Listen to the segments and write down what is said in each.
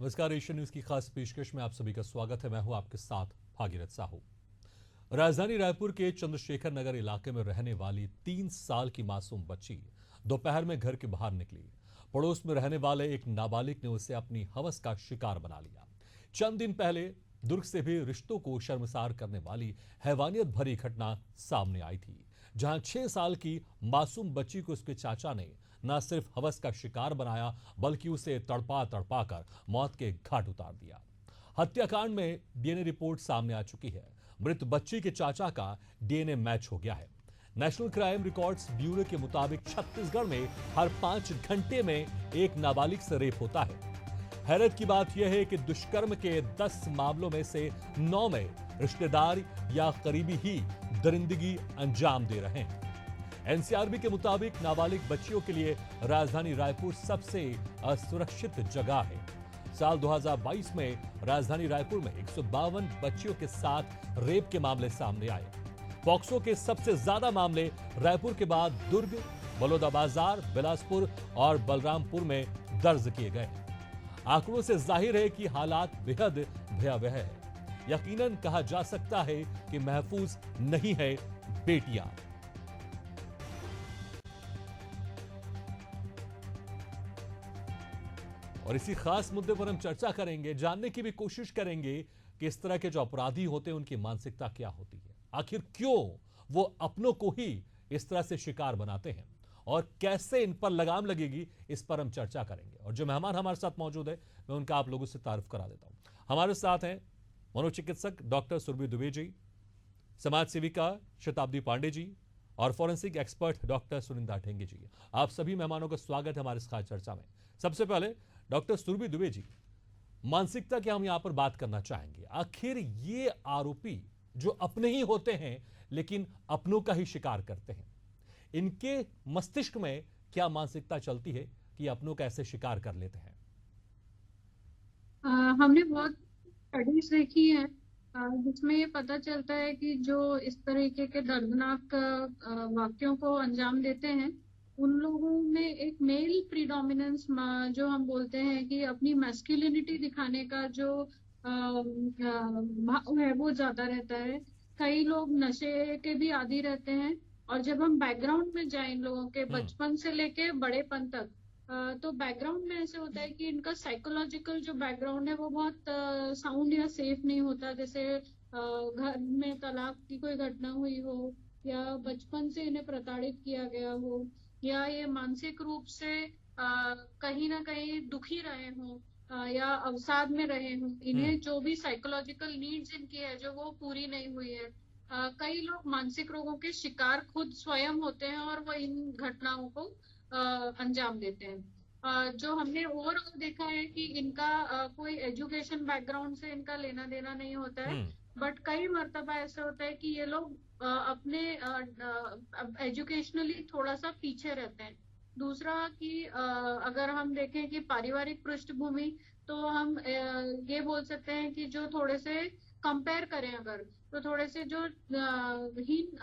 नमस्कार, Asian news की खास पेशकश में आप सभी का स्वागत है। मैं हूं आपके साथ भागीरथ साहू। राजधानी रायपुर के चंद्रशेखर नगर इलाके में रहने वाली 3 साल की मासूम बच्ची दोपहर में घर के बाहर निकली। पड़ोस में रहने वाले एक नाबालिग ने उसे अपनी हवस का शिकार बना लिया। चंद दिन पहले दुर्ग से भी रिश्तों को शर्मसार करने वाली हैवानियत भरी घटना सामने आई थी, जहां 6 साल की मासूम बच्ची को उसके चाचा ने न सिर्फ हवस का शिकार बनाया, बल्कि उसे तड़पा तड़पा कर मौत के घाट उतार दिया। हत्याकांड में डीएनए रिपोर्ट सामने आ चुकी है। मृत बच्ची के चाचा का डीएनए मैच हो गया है। नेशनल क्राइम रिकॉर्ड्स ब्यूरो के मुताबिक छत्तीसगढ़ में हर 5 घंटे में एक नाबालिग से रेप होता है। हैरत की बात यह है कि दुष्कर्म के 10 मामलों में से 9 में रिश्तेदार या करीबी ही दरिंदगी अंजाम दे रहे हैं। एनसीआरबी के मुताबिक नाबालिग बच्चियों के लिए राजधानी रायपुर सबसे असुरक्षित जगह है। साल 2022 में राजधानी रायपुर में 152 बच्चियों के साथ रेप के मामले सामने आए। पॉक्सो के सबसे ज्यादा मामले रायपुर के बाद दुर्ग, बलौदाबाजार, बिलासपुर और बलरामपुर में दर्ज किए गए। आंकड़ों से जाहिर है कि हालात बेहद भयावह है। यकीनन कहा जा सकता है कि महफूज नहीं है बेटियां। और इसी खास मुद्दे पर हम चर्चा करेंगे, जानने की भी कोशिश करेंगे कि इस तरह के जो अपराधी होते हैं उनकी मानसिकता क्या होती है, आखिर क्यों वो अपनों को ही इस तरह से शिकार बनाते हैं और कैसे इन पर लगाम लगेगी, इस पर हम चर्चा करेंगे। और जो मेहमान हमारे साथ मौजूद है, मैं उनका आप लोगों से तारुफ करा देता हूं। हमारे साथ हैं मनोचिकित्सक डॉक्टर सुरभि दुबे जी, समाज सेविका शताब्दी पांडे जी और फॉरेंसिक एक्सपर्ट डॉक्टर सुनिंदा ढेंगे जी। आप सभी मेहमानों का स्वागत है हमारे इस खास चर्चा में। सबसे पहले डॉक्टर सुरभि दुबे जी, मानसिकता की हम यहां पर बात करना चाहेंगे। आखिर ये आरोपी जो अपने ही होते हैं लेकिन अपनों का ही शिकार करते हैं, इनके मस्तिष्क में क्या मानसिकता चलती है कि अपनों का ऐसे शिकार कर लेते हैं? हमने बहुत स्टडीज देखी है जिसमें ये पता चलता है कि जो इस तरीके के दर्दनाक वाक्यों को अंजाम देते हैं, उन लोगों में एक मेल प्रीडोमिनेंस जो हम बोलते हैं कि अपनी मैस्कुलिनिटी दिखाने का जो भाव है वो ज्यादा रहता है। कई लोग नशे के भी आदी रहते हैं। और जब हम बैकग्राउंड में जाएं इन लोगों के बचपन से लेके बड़ेपन तक, तो बैकग्राउंड में ऐसे होता है कि इनका साइकोलॉजिकल जो बैकग्राउंड है वो बहुत साउंड या सेफ नहीं होता। जैसे घर में तलाक की कोई घटना हुई हो, या बचपन से इन्हें प्रताड़ित किया गया हो, या ये मानसिक रूप से कहीं ना कहीं दुखी रहे हों, या अवसाद में रहे हों। इन्हें जो भी साइकोलॉजिकल नीड्स इनकी है जो वो पूरी नहीं हुई है। कई लोग मानसिक रोगों के शिकार खुद स्वयं होते हैं और वो इन घटनाओं को अंजाम देते हैं। जो हमने ओवरऑल देखा है कि इनका कोई एजुकेशन बैकग्राउंड से इनका लेना देना नहीं होता है। बट कई मर्तबा ऐसे होता है कि ये लोग अपने एजुकेशनली थोड़ा सा पीछे रहते हैं। दूसरा कि अगर हम देखें कि पारिवारिक पृष्ठभूमि, तो हम ये बोल सकते हैं कि जो थोड़े से कंपेयर करें अगर, तो थोड़े से जो हीन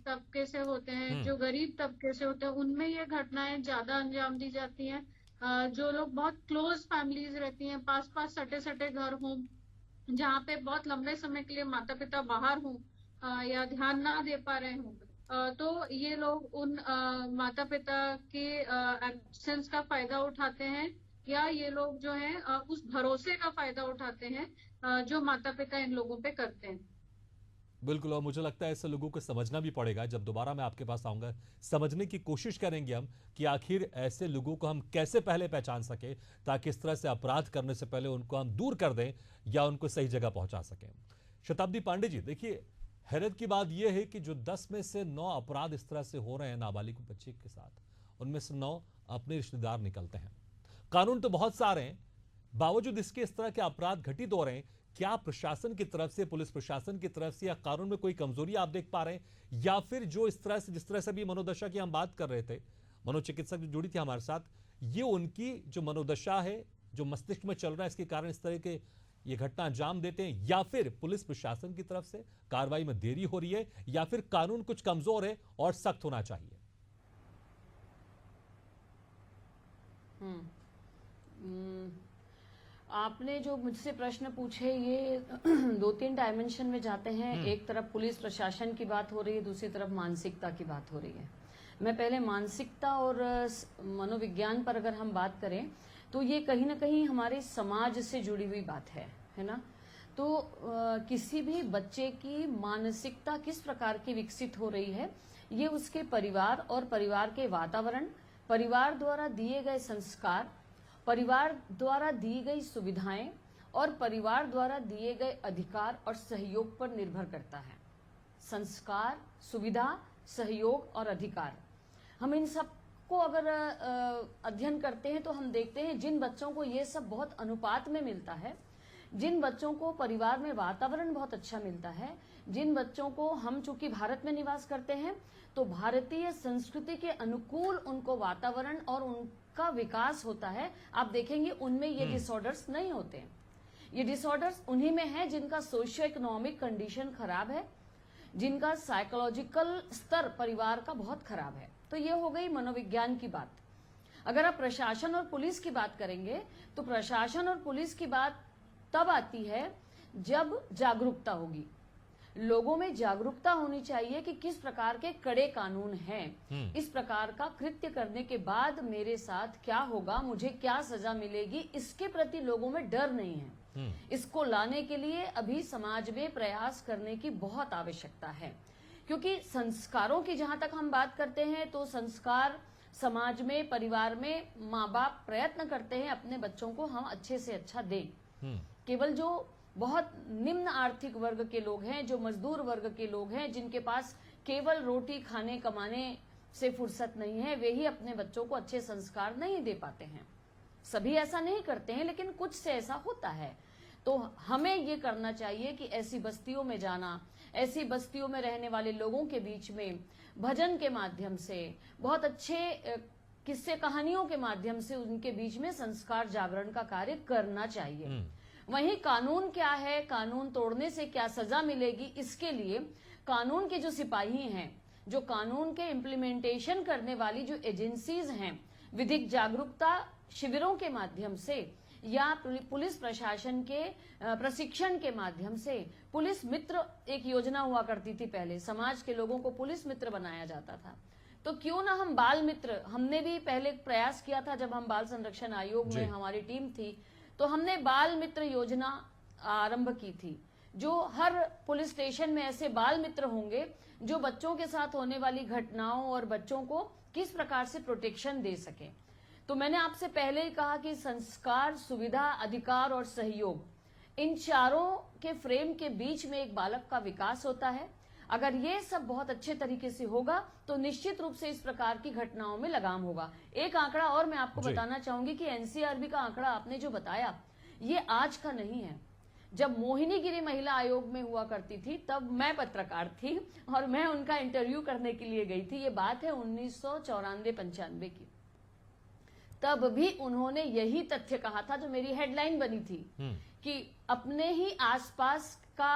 तबके से होते हैं, जो गरीब तबके से होते हैं, उनमें ये घटनाएं ज्यादा अंजाम दी जाती हैं। जो लोग बहुत क्लोज फैमिलीज रहती हैं, पास पास सटे सटे घर हों, जहाँ पे बहुत लंबे समय के लिए माता पिता बाहर हों या ध्यान ना दे पा रहे हों, तो ये लोग उन माता पिता के एब्सेंस का फायदा उठाते हैं, या ये लोग जो है उस भरोसे का फायदा उठाते हैं जो माता पिता इन लोगों पे करते हैं। बिल्कुल, और मुझे लगता है ऐसे लोगों को समझना भी पड़ेगा। जब दोबारा मैं आपके पास आऊंगा, समझने की कोशिश करेंगे हम कि आखिर ऐसे लोगों को हम कैसे पहले पहचान सके, ताकि इस तरह से अपराध करने से पहले उनको हम दूर कर दें या उनको सही जगह पहुंचा सकें। शताब्दी पांडे जी, देखिए, हैरत की बात यह है कि जो 10 में से 9 अपराध इस तरह से हो रहे हैं नाबालिग बच्चे के साथ, उनमें से 9 अपने रिश्तेदार निकलते हैं। कानून तो बहुत सारे हैं, बावजूद इसके इस तरह के अपराध घटित हो रहे हैं। क्या प्रशासन की तरफ से, पुलिस प्रशासन की तरफ से या कानून में कोई कमजोरी आप देख पा रहे हैं, या फिर जो इस तरह से, जिस तरह से भी मनोदशा की हम बात कर रहे थे, मनोचिकित्सक जो जुड़ी थी हमारे साथ, ये उनकी जो मनोदशा है, जो मस्तिष्क में चल रहा है, इसके कारण इस तरह के ये घटना अंजाम देते हैं, या फिर पुलिस प्रशासन की तरफ से कार्रवाई में देरी हो रही है, या फिर कानून कुछ कमजोर है और सख्त होना चाहिए? आपने जो मुझसे प्रश्न पूछे ये दो तीन डायमेंशन में जाते हैं। एक तरफ पुलिस प्रशासन की बात हो रही है, दूसरी तरफ मानसिकता की बात हो रही है। मैं पहले मानसिकता और मनोविज्ञान पर अगर हम बात करें तो ये कहीं ना कहीं हमारे समाज से जुड़ी हुई बात है ना। तो किसी भी बच्चे की मानसिकता किस प्रकार की विकसित हो रही है, ये उसके परिवार और परिवार के वातावरण, परिवार द्वारा दिए गए संस्कार, परिवार द्वारा दी गई सुविधाएं और परिवार द्वारा दिए गए अधिकार और सहयोग पर निर्भर करता है। संस्कार, सुविधा, सहयोग और अधिकार, हम इन सब को अगर अध्ययन करते हैं तो हम देखते हैं जिन बच्चों को ये सब बहुत अनुपात में मिलता है, जिन बच्चों को परिवार में वातावरण बहुत अच्छा मिलता है, जिन बच्चों को, हम चूंकि भारत में निवास करते हैं तो भारतीय संस्कृति के अनुकूल उनको वातावरण और उनका विकास होता है, आप देखेंगे उनमें ये डिसऑर्डर्स नहीं होते हैं। ये डिसऑर्डर्स उन्हीं में है जिनका सोशियो इकोनॉमिक कंडीशन खराब है, जिनका साइकोलॉजिकल स्तर परिवार का बहुत खराब है। तो ये हो गई मनोविज्ञान की बात। अगर आप प्रशासन और पुलिस की बात करेंगे तो प्रशासन और पुलिस की बात तब आती है जब जागरूकता होगी। लोगों में जागरूकता होनी चाहिए कि किस प्रकार के कड़े कानून हैं, इस प्रकार का कृत्य करने के बाद मेरे साथ क्या होगा, मुझे क्या सजा मिलेगी, इसके प्रति लोगों में डर नहीं है। इसको लाने के लिए अभी समाज में प्रयास करने की बहुत आवश्यकता है, क्योंकि संस्कारों की जहां तक हम बात करते हैं तो संस्कार समाज में, परिवार में माँ बाप प्रयत्न करते हैं अपने बच्चों को हम अच्छे से अच्छा दें। केवल जो बहुत निम्न आर्थिक वर्ग के लोग हैं, जो मजदूर वर्ग के लोग हैं, जिनके पास केवल रोटी खाने कमाने से फुर्सत नहीं है, वे ही अपने बच्चों को अच्छे संस्कार नहीं दे पाते हैं। सभी ऐसा नहीं करते हैं, लेकिन कुछ से ऐसा होता है। तो हमें ये करना चाहिए कि ऐसी बस्तियों में जाना, ऐसी बस्तियों में रहने वाले लोगों के बीच में भजन के माध्यम से, बहुत अच्छे किस्से कहानियों के माध्यम से उनके बीच में संस्कार जागरण का कार्य करना चाहिए। वहीं कानून क्या है, कानून तोड़ने से क्या सजा मिलेगी, इसके लिए कानून के जो सिपाही हैं, जो कानून के इम्प्लीमेंटेशन करने वाली जो एजेंसीज हैं, विधिक जागरूकता शिविरों के माध्यम से या पुलिस प्रशासन के प्रशिक्षण के माध्यम से, पुलिस मित्र एक योजना हुआ करती थी पहले, समाज के लोगों को पुलिस मित्र बनाया जाता था। तो क्यों ना हम बाल मित्र, हमने भी पहले प्रयास किया था जब हम बाल संरक्षण आयोग में हमारी टीम थी, तो हमने बाल मित्र योजना आरंभ की थी। जो हर पुलिस स्टेशन में ऐसे बाल मित्र होंगे जो बच्चों के साथ होने वाली घटनाओं और बच्चों को किस प्रकार से प्रोटेक्शन दे सके। तो मैंने आपसे पहले ही कहा कि संस्कार, सुविधा, अधिकार और सहयोग, इन चारों के फ्रेम के बीच में एक बालक का विकास होता है। अगर ये सब बहुत अच्छे तरीके से होगा तो निश्चित रूप से इस प्रकार की घटनाओं में लगाम होगा। एक आंकड़ा और मैं आपको बताना चाहूंगी कि एनसीआरबी का आंकड़ा आपने जो बताया, ये आज का नहीं है। जब मोहिनीगिरी महिला आयोग में हुआ करती थी तब मैं पत्रकार थी और मैं उनका इंटरव्यू करने के लिए गई थी। ये बात है 1994-95 की। तब भी उन्होंने यही तथ्य कहा था जो मेरी हेडलाइन बनी थी कि अपने ही आसपास का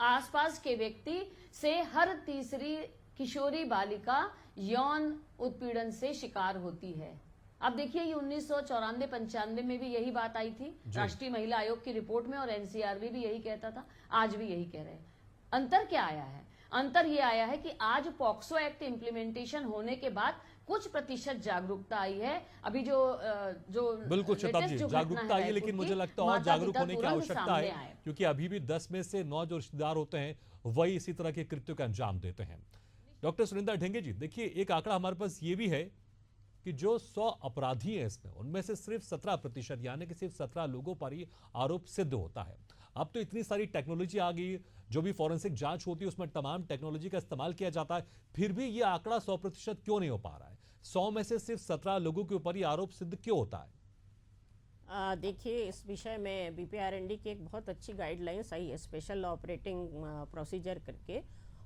आसपास के व्यक्ति से हर तीसरी किशोरी बालिका यौन उत्पीड़न से शिकार होती है। अब देखिए, ये 1994-95 में भी यही बात आई थी राष्ट्रीय महिला आयोग की रिपोर्ट में, और एनसीआरबी भी यही कहता था, आज भी यही कह रहे हैं। अंतर क्या आया है? अंतर ये आया है कि आज पॉक्सो एक्ट इम्प्लीमेंटेशन होने के बाद कुछ प्रतिशत जागरूकता आई है। अभी जो बिल्कुल शताब्द जी, जागरूकता आई है, लेकिन मुझे लगता है और जागरूक होने की आवश्यकता है, क्योंकि अभी भी 10 में से 9 जो रिश्तेदार होते हैं वही इसी तरह के कृत्यों का अंजाम देते हैं। डॉक्टर सुनिंदा ढेंगे जी, देखिए एक आंकड़ा हमारे पास ये भी है कि जो 100 अपराधी हैं इसमें, उनमें से सिर्फ 17% यानी कि सिर्फ 17 लोगों पर ही आरोप सिद्ध होता है। अब तो इतनी सारी टेक्नोलॉजी आ गई, जो भी फॉरेंसिक जांच होती है उसमें तमाम टेक्नोलॉजी का इस्तेमाल किया जाता है, फिर भी ये आंकड़ा 100% क्यों नहीं हो पा रहा है? 100 में से सिर्फ 17 लोगों के ऊपर ही आरोप सिद्ध क्यों होता है? देखिए, इस विषय में बीपीआरएनडी की एक बहुत अच्छी गाइडलाइंस आई है, स्पेशल ऑपरेटिंग प्रोसीजर करके।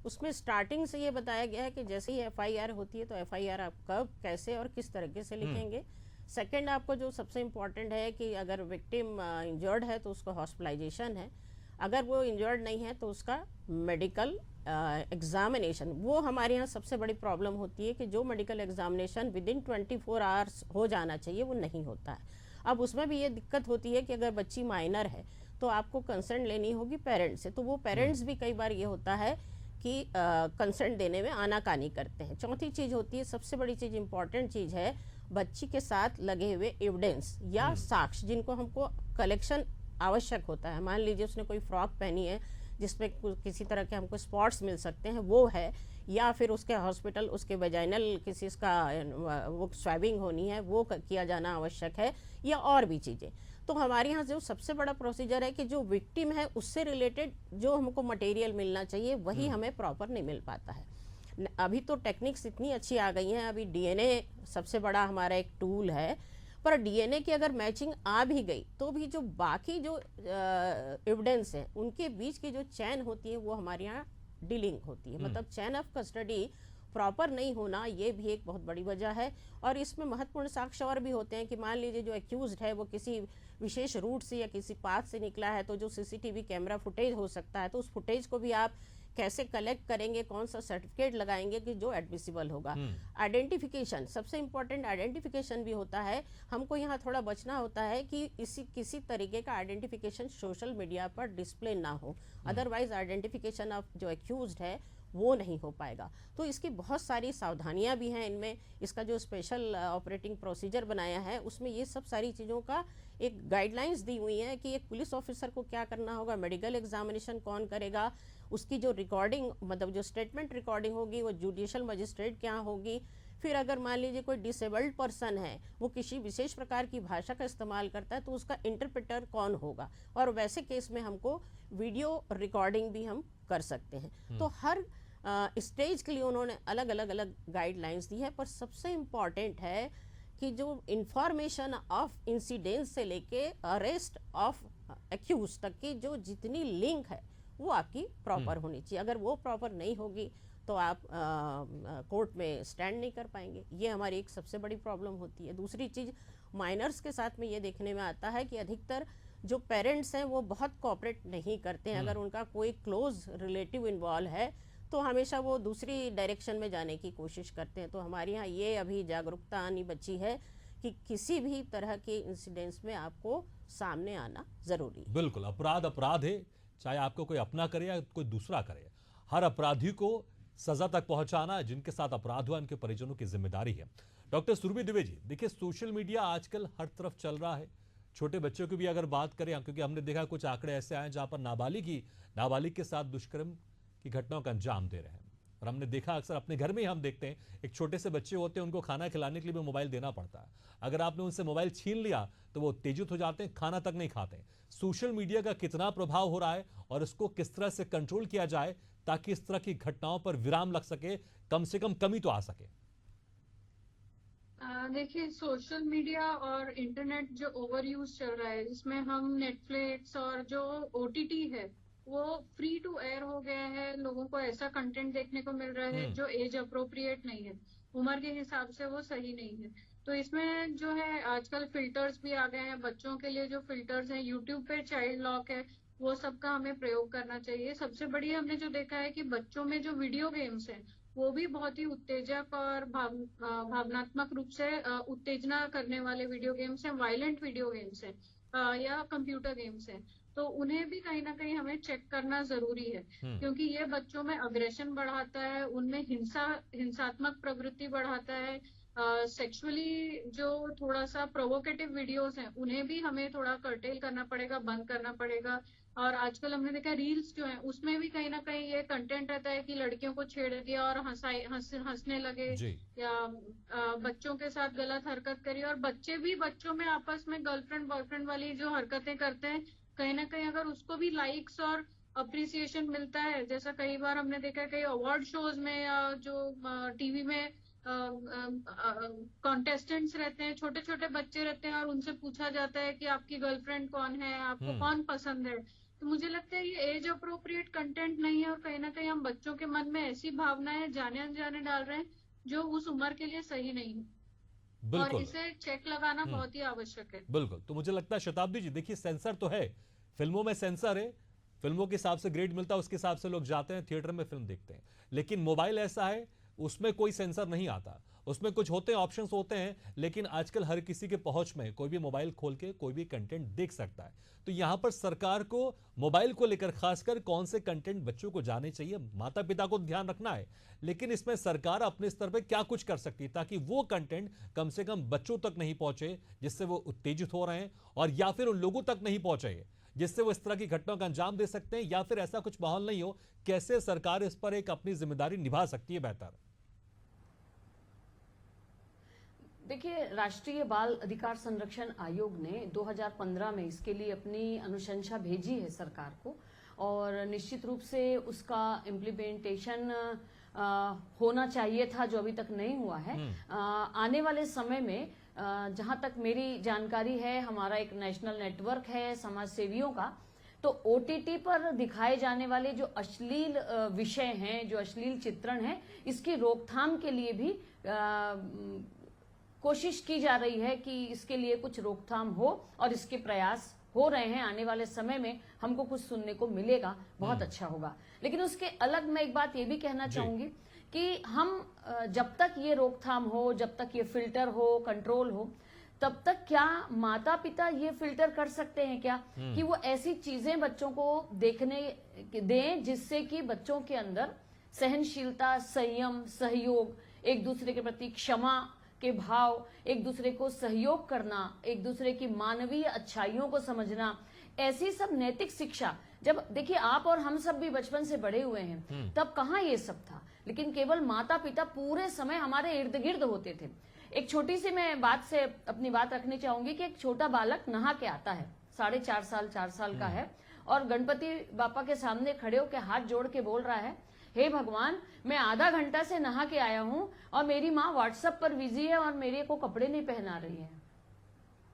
उसमें स्टार्टिंग से ये बताया गया है कि जैसे ही एफआईआर होती है तो एफआईआर आप कब, कैसे और किस तरीके से लिखेंगे। सेकंड, आपको जो सबसे इम्पोर्टेंट है कि अगर विक्टिम इंजर्ड है तो उसका हॉस्पिटलाइजेशन है, अगर वो इंजर्ड नहीं है तो उसका मेडिकल एग्जामिनेशन। वो हमारे यहाँ सबसे बड़ी प्रॉब्लम होती है कि जो medical examination with in 24 hours हो जाना चाहिए वो नहीं होता है। अब उसमें भी ये दिक्कत होती है कि अगर बच्ची माइनर है तो आपको कंसर्न लेनी होगी पेरेंट्स से, तो वो पेरेंट्स भी कई बार ये होता है कि कंसर्न देने में आनाकानी करते हैं। चौथी चीज़ होती है, सबसे बड़ी चीज़, इंपॉर्टेंट चीज़ है बच्ची के साथ लगे हुए एविडेंस या साक्ष्य जिनको हमको कलेक्शन आवश्यक होता है। मान लीजिए उसने कोई फ्रॉक पहनी है जिसमें किसी तरह के हमको स्पॉट्स मिल सकते हैं, वो है, या फिर उसके हॉस्पिटल उसके वेजाइनल किसी का वो स्वैबिंग होनी है, वो किया जाना आवश्यक है, या और भी चीज़ें। तो हमारे यहाँ जो सबसे बड़ा प्रोसीजर है कि जो विक्टिम है उससे रिलेटेड जो हमको मटेरियल मिलना चाहिए वही हमें प्रॉपर नहीं मिल पाता है। अभी तो टेक्निक्स इतनी अच्छी आ गई हैं, अभी डीएनए सबसे बड़ा हमारा एक टूल है, पर डीएनए की अगर मैचिंग आ भी गई तो भी जो बाकी जो एविडेंस है उनके बीच की जो चैन होती है वो हमारे यहाँ डीलिंग होती है, मतलब चैन ऑफ कस्टडी प्रॉपर नहीं होना, ये भी एक बहुत बड़ी वजह है। और इसमें महत्वपूर्ण साक्ष्य और भी होते हैं कि मान लीजिए जो एक्यूज्ड है वो किसी विशेष रूट से या किसी पाथ से निकला है, तो जो सीसीटीवी कैमरा फुटेज हो सकता है, तो उस फुटेज को भी आप कैसे कलेक्ट करेंगे, कौन सा सर्टिफिकेट लगाएंगे कि जो एडमिसिबल होगा। आइडेंटिफिकेशन, सबसे इंपॉर्टेंट आइडेंटिफिकेशन भी होता है। हमको यहाँ थोड़ा बचना होता है कि किसी तरीके का आइडेंटिफिकेशन सोशल मीडिया पर डिस्प्ले ना हो, अदरवाइज आइडेंटिफिकेशन ऑफ जो एक्यूज्ड है वो नहीं हो पाएगा। तो इसकी बहुत सारी सावधानियां भी हैं इनमें। इसका जो स्पेशल ऑपरेटिंग प्रोसीजर बनाया है उसमें ये सब सारी चीज़ों का एक गाइडलाइंस दी हुई है कि एक पुलिस ऑफिसर को क्या करना होगा, मेडिकल एग्जामिनेशन कौन करेगा, उसकी जो रिकॉर्डिंग मतलब जो स्टेटमेंट रिकॉर्डिंग होगी वो जुडिशियल मजिस्ट्रेट क्या होगी, फिर अगर मान लीजिए कोई डिसेबल्ड पर्सन है वो किसी विशेष प्रकार की भाषा का इस्तेमाल करता है तो उसका इंटरप्रेटर कौन होगा, और वैसे केस में हमको वीडियो रिकॉर्डिंग भी हम कर सकते हैं। तो हर स्टेज के लिए उन्होंने अलग अलग गाइडलाइंस दी है, पर सबसे इम्पॉर्टेंट है कि जो इंफॉर्मेशन ऑफ इंसिडेंट से लेके अरेस्ट ऑफ एक्यूज तक की जो जितनी लिंक है वो आपकी प्रॉपर होनी चाहिए। अगर वो प्रॉपर नहीं होगी तो आप कोर्ट में स्टैंड नहीं कर पाएंगे। ये हमारी एक सबसे बड़ी प्रॉब्लम होती है। दूसरी चीज़, माइनर्स के साथ में ये देखने में आता है कि अधिकतर जो पेरेंट्स हैं वो बहुत कोऑपरेट नहीं करते हैं। अगर उनका कोई क्लोज रिलेटिव इन्वॉल्व है तो हमेशा वो दूसरी डायरेक्शन में जाने की कोशिश करते हैं। तो हमारे यहाँ ये अभी जागरूकता आनी बची है कि किसी भी तरह के इंसिडेंट्स में आपको सामने आना जरूरी है। बिल्कुल, अपराध अपराध है, चाहे आपको कोई अपना करे या कोई दूसरा करे। हर अपराधी को सजा तक पहुंचाना जिनके साथ अपराध हुआ उनके परिजनों की जिम्मेदारी है। डॉक्टर सुरभि दुबे जी, देखिए सोशल मीडिया आजकल हर तरफ चल रहा है। छोटे बच्चों की भी अगर बात करें, क्योंकि हमने देखा कुछ आंकड़े ऐसे आए जहां पर नाबालिग के साथ दुष्कर्म की घटनाओं का अंजाम दे रहे हैं। और हमने देखा अक्सर अपने घर में ही हम देखते हैं, एक छोटे से बच्चे होते हैं, उनको खाना खिलाने के लिए भी मोबाइल देना पड़ता है। अगर आपने उनसे मोबाइल छीन लिया तो वो उत्तेजित हो जाते हैं, खाना तक नहीं खाते। सोशल मीडिया का कितना प्रभाव हो रहा है और इसको किस तरह से कंट्रोल किया जाए ताकि इस तरह की घटनाओं पर विराम लग सके, कम से कम कमी तो आ सके। देखिए, सोशल मीडिया और इंटरनेट जो ओवर यूज चल रहा है, जिसमें हम नेटफ्लिक्स और जो ओटीटी है वो फ्री टू एयर हो गया है। लोगों को ऐसा कंटेंट देखने को मिल रहा है जो एज अप्रोप्रिएट नहीं है, उम्र के हिसाब से वो सही नहीं है। तो इसमें जो है आजकल फिल्टर्स भी आ गए हैं बच्चों के लिए। जो फिल्टर्स हैं, यूट्यूब पे चाइल्ड लॉक है, वो सबका हमें प्रयोग करना चाहिए। सबसे बड़ी हमने जो देखा है कि बच्चों में जो वीडियो गेम्स हैं वो भी बहुत ही उत्तेजक और भावनात्मक रूप से उत्तेजना करने वाले वीडियो गेम्स हैं, वायलेंट वीडियो गेम्स हैं या कंप्यूटर गेम्स हैं। तो उन्हें भी कहीं ना कहीं हमें चेक करना जरूरी है, क्योंकि ये बच्चों में अग्रेशन बढ़ाता है, उनमें हिंसात्मक प्रवृत्ति बढ़ाता है। सेक्सुअली जो थोड़ा सा प्रोवोकेटिव वीडियोस हैं उन्हें भी हमें थोड़ा कर्टेल करना पड़ेगा, बंद करना पड़ेगा। और आजकल हमने देखा रील्स जो है उसमें भी कहीं ना कहीं ये कंटेंट रहता है कि लड़कियों को छेड़ दिया और हंसने लगे, या बच्चों के साथ गलत हरकत करी। और बच्चे भी बच्चों में आपस में गर्लफ्रेंड बॉयफ्रेंड वाली जो हरकतें करते हैं, कहीं ना कहीं अगर उसको भी लाइक्स और अप्रिसिएशन मिलता है, जैसा कई बार हमने देखा है कई अवार्ड शोज में या जो टीवी में कॉन्टेस्टेंट्स रहते हैं, छोटे छोटे बच्चे रहते हैं और उनसे पूछा जाता है कि आपकी गर्लफ्रेंड कौन है, आपको कौन पसंद है। तो मुझे लगता है ये एज अप्रोप्रिएट कंटेंट नहीं है और कहीं ना कहीं हम बच्चों के मन में ऐसी भावनाएं जाने अनजाने डाल रहे हैं जो उस उम्र के लिए सही नहीं है। और इसे चेक लगाना बहुत ही आवश्यक है। बिल्कुल। तो मुझे लगता है शताब्दी जी, देखिए सेंसर तो है, फिल्मों में सेंसर है, फिल्मों के हिसाब से ग्रेड मिलता है, उसके हिसाब से लोग जाते हैं थिएटर में फिल्म देखते हैं। लेकिन मोबाइल ऐसा है उसमें कोई सेंसर नहीं आता, उसमें कुछ होते हैं, ऑप्शंस होते हैं, लेकिन आजकल हर किसी के पहुंच में कोई भी मोबाइल खोल के कोई भी कंटेंट देख सकता है। तो यहां पर सरकार को मोबाइल को लेकर खासकर कौन से कंटेंट बच्चों को जाने चाहिए, माता पिता को ध्यान रखना है, लेकिन इसमें सरकार अपने स्तर पर क्या कुछ कर सकती है ताकि वो कंटेंट कम से कम बच्चों तक नहीं पहुंचे जिससे वो उत्तेजित हो रहे हैं, और या फिर उन लोगों तक नहीं पहुंचे जिससे वो इस तरह की घटनाओं का अंजाम दे सकते हैं, या फिर ऐसा कुछ माहौल नहीं हो। कैसे सरकार इस पर एक अपनी जिम्मेदारी निभा सकती है बेहतर? देखिए, राष्ट्रीय बाल अधिकार संरक्षण आयोग ने 2015 में इसके लिए अपनी अनुशंसा भेजी है सरकार को, और निश्चित रूप से उसका इम्प्लीमेंटेशन होना चाहिए था, जो अभी तक नहीं हुआ है। आने वाले समय में जहां तक मेरी जानकारी है, हमारा एक नेशनल नेटवर्क है समाज सेवियों का, तो ओटीटी पर दिखाए जाने वाले जो अश्लील विषय हैं, जो अश्लील चित्रण है, इसकी रोकथाम के लिए भी कोशिश की जा रही है कि इसके लिए कुछ रोकथाम हो, और इसके प्रयास हो रहे हैं। आने वाले समय में हमको कुछ सुनने को मिलेगा, बहुत अच्छा होगा। लेकिन उसके अलग मैं एक बात ये भी कहना चाहूंगी कि हम जब तक ये रोकथाम हो, जब तक ये फिल्टर हो, कंट्रोल हो, तब तक क्या माता पिता ये फिल्टर कर सकते हैं क्या कि वो ऐसी चीजें बच्चों को देखने दें जिससे कि बच्चों के अंदर सहनशीलता, संयम, सहयोग, एक दूसरे के प्रति क्षमा के भाव, एक दूसरे को सहयोग करना, एक दूसरे की मानवीय अच्छाइयों को समझना, ऐसी सब नैतिक शिक्षा। जब देखिए, आप और हम सब भी बचपन से बड़े हुए हैं, तब कहाँ ये सब था, लेकिन केवल माता पिता पूरे समय हमारे इर्द गिर्द होते थे। एक छोटी सी मैं बात से अपनी बात रखनी चाहूंगी कि एक छोटा बालक नहा के आता है, 4.5 साल का है, और गणपति बापा के सामने खड़े होकर हाथ जोड़ के बोल रहा है, हे भगवान, मैं आधा घंटा से नहा के आया हूं और मेरी माँ व्हाट्सएप पर बिजी है और मेरे को कपड़े नहीं पहना रही है।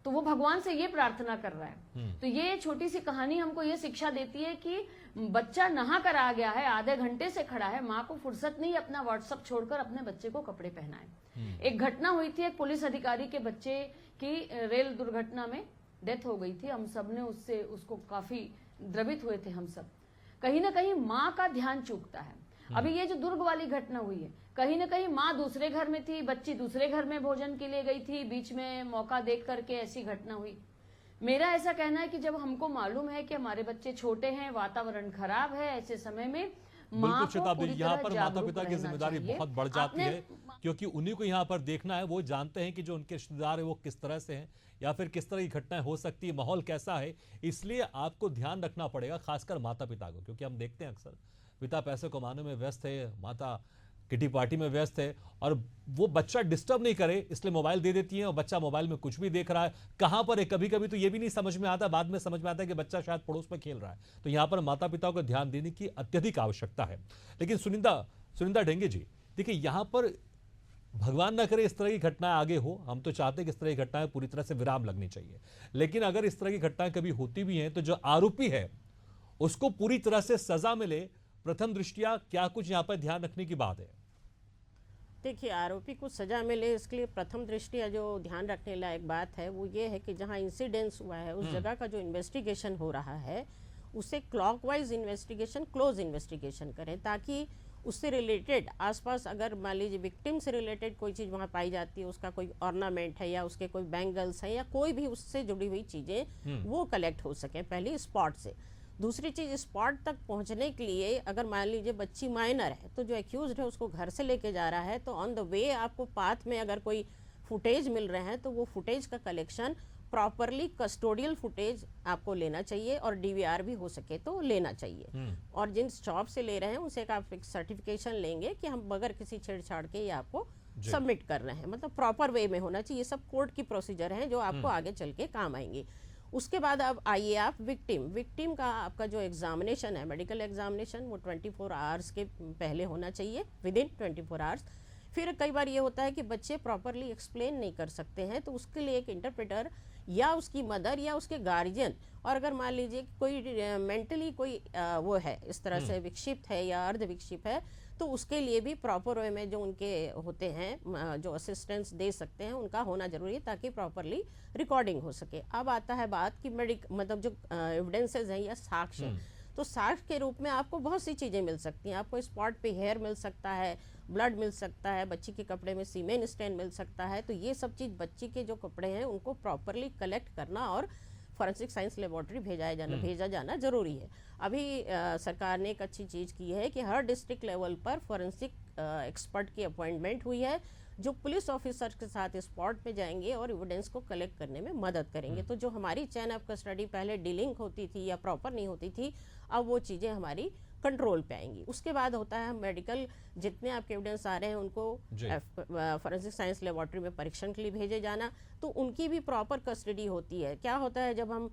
तो वो भगवान से ये प्रार्थना कर रहा है। तो ये छोटी सी कहानी हमको ये शिक्षा देती है कि बच्चा नहा कर आ गया है, आधे घंटे से खड़ा है, माँ को फुर्सत नहीं अपना व्हाट्सएप छोड़कर अपने बच्चे को कपड़े पहनाए। एक घटना हुई थी, एक पुलिस अधिकारी के बच्चे की रेल दुर्घटना में डेथ हो गई थी। हम सब ने उसको काफी द्रवित हुए थे हम सब। कहीं ना कहीं माँ का ध्यान चूकता है। अभी ये जो दुर्ग वाली घटना हुई है, कहीं ना कहीं माँ दूसरे घर में थी, बच्ची दूसरे घर में भोजन के लिए गई थी, बीच में मौका देख करके ऐसी घटना हुई। मेरा ऐसा कहना है कि जब हमको मालूम है कि हमारे बच्चे छोटे हैं, वातावरण खराब है, ऐसे समय में माँ को पूरी यहाँ तरह पर माता पिता की जिम्मेदारी चाहिए। बहुत बढ़ जाती है, क्योंकि उन्हीं को यहाँ पर देखना है। वो जानते हैं कि जो उनके रिश्तेदार है वो किस तरह से हैं, या फिर किस तरह की घटनाएं हो सकती है, माहौल कैसा है। इसलिए आपको ध्यान रखना पड़ेगा, खासकर माता पिता को, क्योंकि हम देखते हैं अक्सर पिता पैसे कमाने में व्यस्त है, माता किटी पार्टी में व्यस्त है, और वो बच्चा डिस्टर्ब नहीं करे इसलिए मोबाइल दे देती है, और बच्चा मोबाइल में कुछ भी देख रहा है, कहां पर है, कभी कभी तो ये भी नहीं समझ में आता, बाद में समझ में आता है कि बच्चा शायद पड़ोस में खेल रहा है। तो यहां पर माता पिता को ध्यान देने की अत्यधिक आवश्यकता है। लेकिन सुनिंदा ढेंगे जी, देखिए यहां पर भगवान ना करे इस तरह की घटनाएं आगे हो, हम तो चाहते हैं कि इस तरह की घटनाएं पूरी तरह से विराम लगनी चाहिए, लेकिन अगर इस तरह की घटनाएं कभी होती भी हैं तो जो आरोपी है उसको पूरी तरह से सजा मिले, प्रथम दृष्टिया क्या कुछ यहां पर ध्यान रखने की बात है? देखिए, आरोपी को सजा मिले इसके लिए प्रथम दृष्टिया जो ध्यान रखने लायक बात है वो ये है कि जहां इंसिडेंस हुआ है उस जगह का जो इन्वेस्टिगेशन हो रहा है उसे क्लॉकवाइज इन्वेस्टिगेशन, क्लोज इन्वेस्टिगेशन करें, ताकि उससे रिलेटेड आसपास अगर मान लीजिए विक्टिम से रिलेटेड कोई चीज़ वहाँ पाई जाती है, उसका कोई ऑर्नामेंट है या उसके कोई बैंगल्स है या कोई भी उससे जुड़ी हुई चीज़ें वो कलेक्ट हो सकें पहले स्पॉट से। दूसरी चीज़, स्पॉट तक पहुंचने के लिए अगर मान लीजिए बच्ची माइनर है तो जो एक्यूज्ड है उसको घर से लेके जा रहा है, तो ऑन द वे आपको पाथ में अगर कोई फुटेज मिल रहे हैं तो वो फुटेज का कलेक्शन प्रॉपरली कस्टोडियल फुटेज आपको लेना चाहिए, और डीवीआर भी हो सके तो लेना चाहिए। और जिन शॉप से ले रहे हैं उनसे आप एक सर्टिफिकेशन लेंगे कि हम बगैर किसी छेड़छाड़ के ये आपको सबमिट कर रहे हैं, मतलब प्रॉपर वे में होना चाहिए। ये सब कोर्ट की प्रोसीजर हैं जो आपको आगे चल के काम आएंगी। उसके बाद अब आइए आप विक्टिम का आपका जो एग्जामिनेशन है, मेडिकल एग्जामिनेशन, वो 24 आवर्स के पहले होना चाहिए, विद इन 24 आवर्स। फिर कई बार ये होता है कि बच्चे प्रॉपरली एक्सप्लेन नहीं कर सकते हैं, तो उसके लिए एक इंटरप्रेटर या उसकी मदर या उसके गार्जियन, और अगर मान लीजिए कोई मेंटली कोई वो है इस तरह से विक्षिप्त है या अर्ध विक्षिप्त है, तो उसके लिए भी प्रॉपर वे में जो उनके होते हैं जो असिस्टेंस दे सकते हैं उनका होना जरूरी है, ताकि प्रॉपरली रिकॉर्डिंग हो सके। अब आता है बात कि मतलब जो एविडेंसेस हैं या साक्ष्य, तो साक्ष्य के रूप में आपको बहुत सी चीज़ें मिल सकती हैं। आपको स्पॉट पे हेयर मिल सकता है, ब्लड मिल सकता है, बच्ची के कपड़े में सीमेन स्टेन मिल सकता है। तो ये सब चीज़ बच्ची के जो कपड़े हैं उनको प्रॉपरली कलेक्ट करना और फॉरेंसिक साइंस लेबोरेटरी भेजा जाना जरूरी है। अभी सरकार ने एक अच्छी चीज़ की है कि हर डिस्ट्रिक्ट लेवल पर फॉरेंसिक एक्सपर्ट की अपॉइंटमेंट हुई है, जो पुलिस ऑफिसर के साथ स्पॉट पे जाएंगे और एविडेंस को कलेक्ट करने में मदद करेंगे। तो जो हमारी चेन ऑफ कस्टडी पहले डीलिंग होती थी या प्रॉपर नहीं होती थी, अब वो चीज़ें हमारी कंट्रोल पे आएंगी। उसके बाद होता है मेडिकल, जितने आपके एविडेंस आ रहे हैं उनको फॉरेंसिक साइंस लेबोरेटरी में परीक्षण के लिए भेजे जाना, तो उनकी भी प्रॉपर कस्टडी होती है। क्या होता है जब हम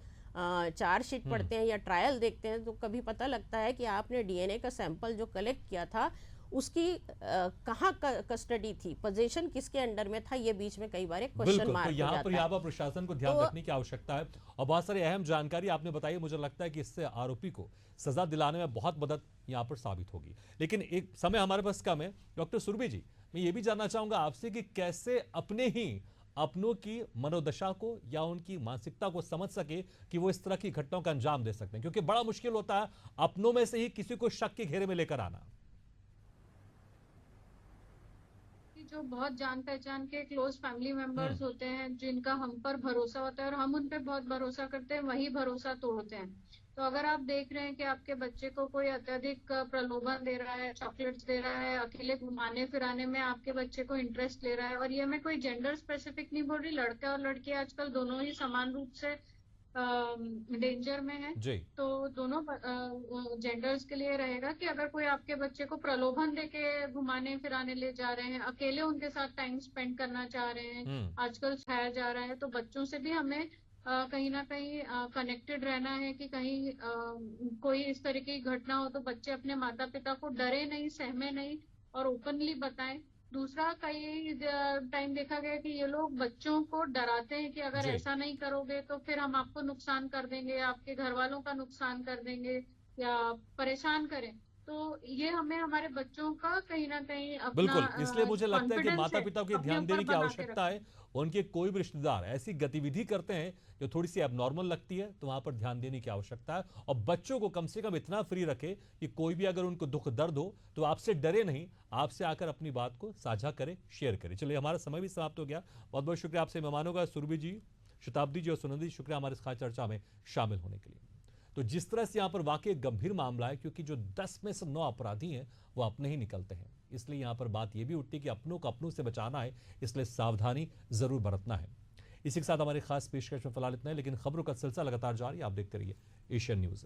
चार्जशीट पढ़ते हैं या ट्रायल देखते हैं तो कभी पता लगता है कि आपने डीएनए का सैंपल जो कलेक्ट किया था उसकी कहाँ कस्टडी थी, पोजीशन किसके अंडर में था, ये बीच में कई बार एक क्वेश्चन मार्क हो जाता है। यहाँ पर प्रशासन को ध्यान रखने की आवश्यकता है और बहुत सारी अहम जानकारी आपने बताई। मुझे लगता है कि इससे आरोपी को सजा दिलाने में बहुत मदद यहाँ पर साबित होगी। लेकिन एक समय हमारे पास कम है। डॉक्टर सुरभि जी, मैं ये भी जानना चाहूंगा आपसे कि कैसे अपनों की मनोदशा को या उनकी मानसिकता को समझ सके कि वो इस तरह की घटनाओं का अंजाम दे सकते हैं, क्योंकि बड़ा मुश्किल होता है अपनों में से ही किसी को शक के घेरे में लेकर आना। जो बहुत जान पहचान के क्लोज फैमिली मेंबर्स होते हैं, जिनका हम पर भरोसा होता है और हम उन पे बहुत भरोसा करते हैं, वही भरोसा तोड़ते हैं। तो अगर आप देख रहे हैं कि आपके बच्चे को कोई अत्यधिक प्रलोभन दे रहा है, चॉकलेट्स दे रहा है, अकेले घुमाने फिराने में आपके बच्चे को इंटरेस्ट ले रहा है, और ये मैं कोई जेंडर स्पेसिफिक नहीं बोल रही, लड़के और लड़की आजकल दोनों ही समान रूप से डेंजर में है। तो दोनों जेंडर्स के लिए रहेगा कि अगर कोई आपके बच्चे को प्रलोभन देके घुमाने फिराने ले जा रहे हैं, अकेले उनके साथ टाइम स्पेंड करना चाह रहे हैं, आजकल सिखाया जा रहा है, तो बच्चों से भी हमें कहीं ना कहीं कनेक्टेड रहना है कि कहीं कोई इस तरह की घटना हो तो बच्चे अपने माता पिता को डरे नहीं, सहमे नहीं और ओपनली बताएं। दूसरा, कई टाइम देखा गया कि ये लोग बच्चों को डराते हैं कि अगर ऐसा नहीं करोगे तो फिर हम आपको नुकसान कर देंगे, आपके घर वालों का नुकसान कर देंगे या परेशान करें। तो ये हमें हमारे बच्चों का कहीं ना कहीं अपना बिल्कुल, इसलिए मुझे लगता है कि माता पिता को ध्यान देने की बना के आवश्यकता है। उनके कोई भी रिश्तेदार ऐसी गतिविधि करते हैं जो थोड़ी सी एबनॉर्मल लगती है, तो वहां पर ध्यान देने की आवश्यकता है। और बच्चों को कम से कम इतना फ्री रखे कि कोई भी अगर उनको दुख दर्द हो तो आपसे डरे नहीं, आपसे आकर अपनी बात को साझा करे, शेयर करे। चलिए, हमारा समय भी समाप्त हो गया। बहुत बहुत शुक्रिया आपसे मेहमानों का, सुरभि जी, शताब्दी जी और सुनंदी, शुक्रिया हमारे इस खास चर्चा में शामिल होने के लिए। तो जिस तरह से यहाँ पर वाकई गंभीर मामला है, क्योंकि जो 10 में से 9 अपराधी हैं वो अपने ही निकलते हैं, इसलिए यहाँ पर बात ये भी उठती है कि अपनों को अपनों से बचाना है, इसलिए सावधानी जरूर बरतना है। इसी के साथ हमारी खास पेशकश में फिलहाल इतना है, लेकिन खबरों का सिलसिला लगातार जारी, आप देखते रहिए एशियन न्यूज़।